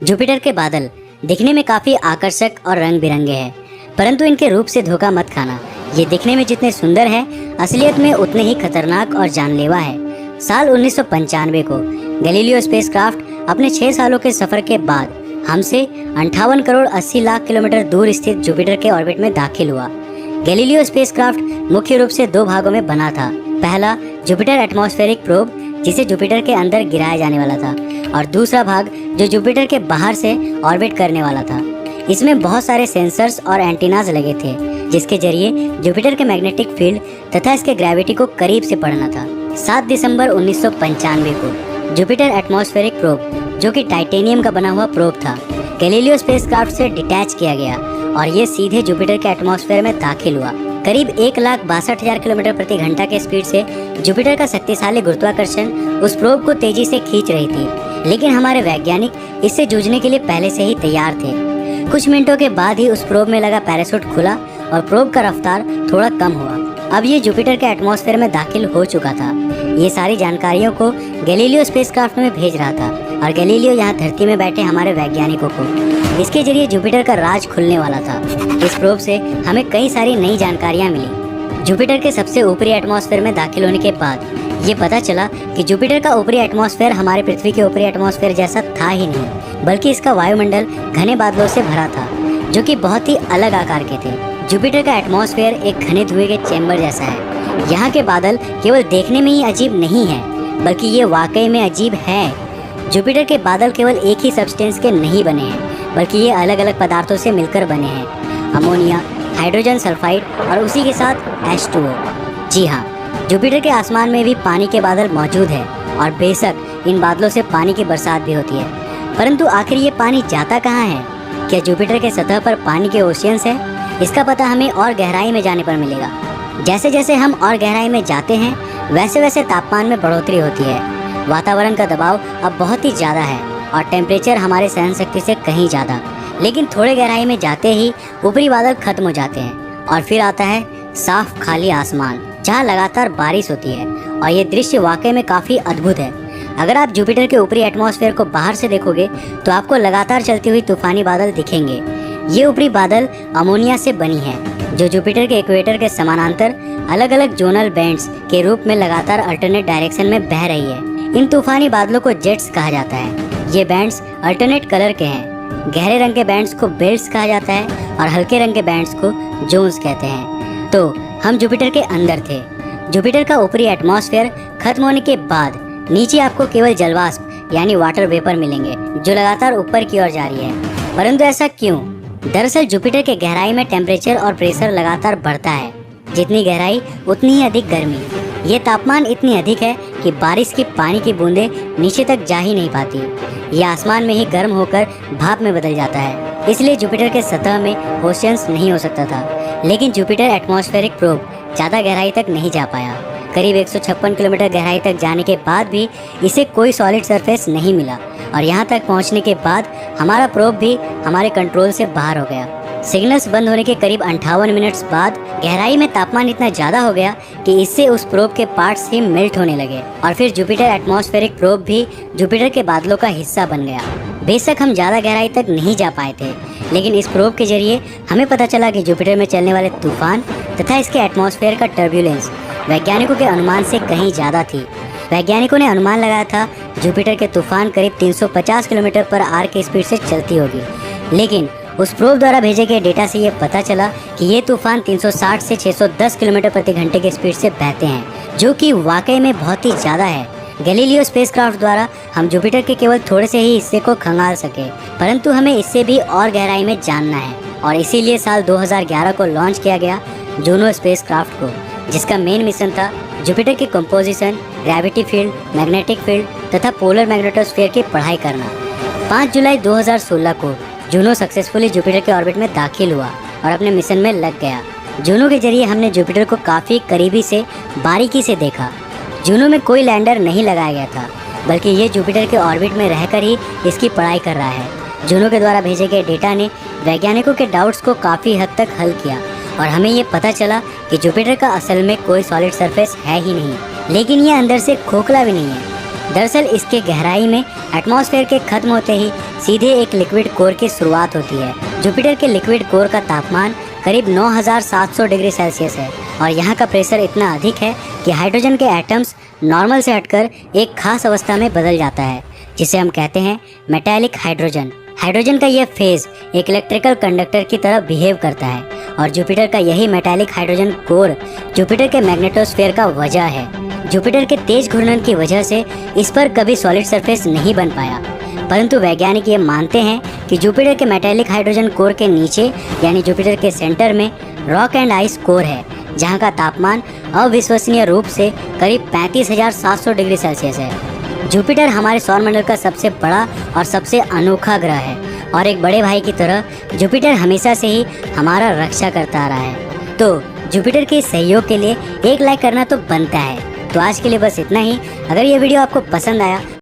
Jupiter के बादल दिखने में काफ़ी आकर्षक और रंग बिरंगे हैं, परंतु इनके रूप से धोखा मत खाना। ये दिखने में जितने सुंदर है, असलियत में उतने ही खतरनाक और जानलेवा है। साल 1995 को गैलीलियो स्पेसक्राफ्ट अपने 6 सालों के सफर के बाद हमसे 58 करोड़ 80 लाख किलोमीटर दूर स्थित जुपिटर के ऑर्बिट में दाखिल हुआ। गैलीलियो स्पेसक्राफ्ट मुख्य रूप से 2 भागों में बना था। पहला जुपिटर एटमॉस्फेरिक प्रोब, जिसे जुपिटर के अंदर गिराया जाने वाला था, और दूसरा भाग जो जुपिटर के बाहर से ऑर्बिट करने वाला था। इसमें बहुत सारे सेंसर्स और एंटीनाज लगे थे, जिसके जरिए जुपिटर के मैग्नेटिक फील्ड तथा इसके ग्रेविटी को करीब से पढ़ना था। 7 दिसंबर 1995 को जुपिटर एटमॉस्फेरिक प्रोब, जो कि टाइटेनियम का बना हुआ प्रोब था, गैलीलियो स्पेसक्राफ्ट से डिटैच किया गया और ये सीधे जुपिटर के एटमॉस्फेयर में दाखिल हुआ। करीब 1,62,000 किलोमीटर प्रति घंटा के स्पीड से जुपिटर का शक्तिशाली गुरुत्वाकर्षण उस प्रोब को तेजी से खींच रही थी, लेकिन हमारे वैज्ञानिक इससे जूझने के लिए पहले से ही तैयार थे। कुछ मिनटों के बाद ही उस प्रोब में लगा पैराशूट खुला और प्रोब का रफ्तार थोड़ा कम हुआ। अब ये जुपिटर के एटमॉस्फेयर में दाखिल हो चुका था। ये सारी जानकारियों को गैलीलियो स्पेसक्राफ्ट में भेज रहा था और गैलीलियो यहाँ धरती में बैठे हमारे वैज्ञानिकों को इसके जरिए जुपिटर का राज खुलने वाला था। इस प्रोब से हमें कई सारी नई जानकारियाँ मिली। जुपिटर के सबसे ऊपरी एटमॉस्फेयर में दाखिल होने के बाद ये पता चला कि जुपिटर का ऊपरी एटमॉस्फेयर हमारे पृथ्वी के ऊपरी एटमॉस्फेयर जैसा था ही नहीं, बल्कि इसका वायुमंडल घने बादलों से भरा था, जो कि बहुत ही अलग आकार के थे। जुपिटर का एटमॉस्फेयर एक घने धुएं के चैम्बर जैसा है। यहाँ के बादल केवल देखने में ही अजीब नहीं है, बल्कि ये वाकई में अजीब है। जुपिटर के बादल केवल एक ही सब्सटेंस के नहीं बने हैं, बल्कि ये अलग अलग पदार्थों से मिलकर बने हैं। अमोनिया, हाइड्रोजन सल्फाइड और उसी के साथ H2O। जी हाँ, जुपिटर के आसमान में भी पानी के बादल मौजूद है और बेशक इन बादलों से पानी की बरसात भी होती है, परंतु आखिर ये पानी जाता कहाँ है? क्या जुपिटर के सतह पर पानी के ओशियंस है? इसका पता हमें और गहराई में जाने पर मिलेगा। जैसे जैसे हम और गहराई में जाते हैं, वैसे वैसे तापमान में बढ़ोतरी होती है। वातावरण का दबाव अब बहुत ही ज़्यादा है और टेम्परेचर हमारे सहन शक्ति से कहीं ज़्यादा। लेकिन थोड़े गहराई में जाते ही ऊपरी बादल खत्म हो जाते हैं और फिर आता है साफ खाली आसमान, जहाँ लगातार बारिश होती है, और ये दृश्य वाकई में काफ़ी अद्भुत है। अगर आप जुपिटर के ऊपरी एटमॉस्फेयर को बाहर से देखोगे तो आपको लगातार चलती हुई तूफानी बादल दिखेंगे। ये ऊपरी बादल अमोनिया से बनी है, जो जुपिटर के इक्वेटर के समानांतर अलग अलग जोनल बैंड्स के रूप में लगातार अल्टरनेट डायरेक्शन में बह रही है। इन तूफानी बादलों को जेट्स कहा जाता है। ये बैंड्स अल्टरनेट कलर के हैं। गहरे रंग के बैंड्स को बेल्ट्स कहा जाता है और हल्के रंग के बैंड्स को जोन्स कहते हैं। तो हम जुपिटर के अंदर थे। जुपिटर का ऊपरी एटमॉस्फेयर खत्म होने के बाद नीचे आपको केवल जलवाष्प यानी वाटर वेपर मिलेंगे, जो लगातार ऊपर की ओर जा रही है। परंतु ऐसा क्यों? दरअसल जुपिटर के गहराई में टेम्परेचर और प्रेशर लगातार बढ़ता है। जितनी गहराई उतनी ही अधिक गर्मी। ये तापमान इतनी अधिक है कि बारिश की पानी की बूंदें नीचे तक जा ही नहीं पाती। ये आसमान में ही गर्म होकर भाप में बदल जाता है। इसलिए जुपिटर के सतह में ओशियंस नहीं हो सकता था। लेकिन जुपिटर एटमॉस्फेरिक प्रोब ज़्यादा गहराई तक नहीं जा पाया। करीब 156 किलोमीटर गहराई तक जाने के बाद भी इसे कोई सॉलिड सरफेस नहीं मिला, और यहाँ तक पहुँचने के बाद हमारा प्रोब भी हमारे कंट्रोल से बाहर हो गया। सिग्नल्स बंद होने के करीब 58 मिनट्स बाद गहराई में तापमान इतना ज़्यादा हो गया कि इससे उस प्रोब के पार्ट्स ही मेल्ट होने लगे, और फिर जुपिटर एटमॉस्फेरिक प्रोब भी जुपिटर के बादलों का हिस्सा बन गया। बेशक हम ज़्यादा गहराई तक नहीं जा पाए थे, लेकिन इस प्रोब के जरिए हमें पता चला कि जुपिटर में चलने वाले तूफान तथा इसके एटमॉस्फेयर का टर्ब्यूलेंस वैज्ञानिकों के अनुमान से कहीं ज़्यादा थी। वैज्ञानिकों ने अनुमान लगाया था जुपिटर के तूफान करीब 350 किलोमीटर पर आवर की स्पीड से चलती होगी, लेकिन उस प्रोब द्वारा भेजे गए डेटा से ये पता चला कि ये तूफान 360 से 610 किलोमीटर प्रति घंटे की स्पीड से बहते हैं, जो कि वाकई में बहुत ही ज़्यादा है। गैलीलियो स्पेसक्राफ्ट द्वारा हम जुपिटर के केवल थोड़े से ही हिस्से को खंगाल सके, परंतु हमें इससे भी और गहराई में जानना है, और इसीलिए साल 2011 को लॉन्च किया गया जूनो स्पेसक्राफ्ट को, जिसका मेन मिशन था जुपिटर की composition, gravity field, magnetic field तथा पोलर मैग्नेटोस्फीयर की पढ़ाई करना। 5 जुलाई 2016 को जूनो सक्सेसफुली जुपिटर के ऑर्बिट में दाखिल हुआ और अपने मिशन में लग गया। जूनो के जरिए हमने जुपिटर को काफ़ी करीबी से बारीकी से देखा। जूनो में कोई लैंडर नहीं लगाया गया था, बल्कि ये जुपिटर के ऑर्बिट में रहकर ही इसकी पढ़ाई कर रहा है। जूनो के द्वारा भेजे गए डेटा ने वैज्ञानिकों के डाउट्स को काफ़ी हद तक हल किया, और हमें ये पता चला कि जुपिटर का असल में कोई सॉलिड सरफेस है ही नहीं, लेकिन ये अंदर से खोखला भी नहीं है। दरअसल इसके गहराई में एटमॉस्फेयर के खत्म होते ही सीधे एक लिक्विड कोर की शुरुआत होती है। जुपिटर के लिक्विड कोर का तापमान करीब 9700 डिग्री सेल्सियस है और यहाँ का प्रेशर इतना अधिक है कि हाइड्रोजन के एटम्स नॉर्मल से हटकर एक खास अवस्था में बदल जाता है, जिसे हम कहते हैं मेटालिक हाइड्रोजन। हाइड्रोजन का यह फेज एक इलेक्ट्रिकल कंडक्टर की तरह बिहेव करता है और जुपिटर का यही मेटालिक हाइड्रोजन कोर जुपिटर के मैग्नेटोस्फीयर का वजह है। जुपिटर के तेज घूर्णन की वजह से इस पर कभी सॉलिड सरफेस नहीं बन पाया, परंतु वैज्ञानिक ये मानते हैं कि जुपिटर के मेटालिक हाइड्रोजन कोर के नीचे यानी जुपिटर के सेंटर में रॉक एंड आइस कोर है, जहाँ का तापमान अविश्वसनीय रूप से करीब 35,700 डिग्री सेल्सियस है। जुपिटर हमारे सौरमंडल का सबसे बड़ा और सबसे अनोखा ग्रह है और एक बड़े भाई की तरह जुपिटर हमेशा से ही हमारा रक्षा करता आ रहा है। तो जुपिटर के सहयोग के लिए एक लाइक करना तो बनता है। तो आज के लिए बस इतना ही। अगर ये वीडियो आपको पसंद आया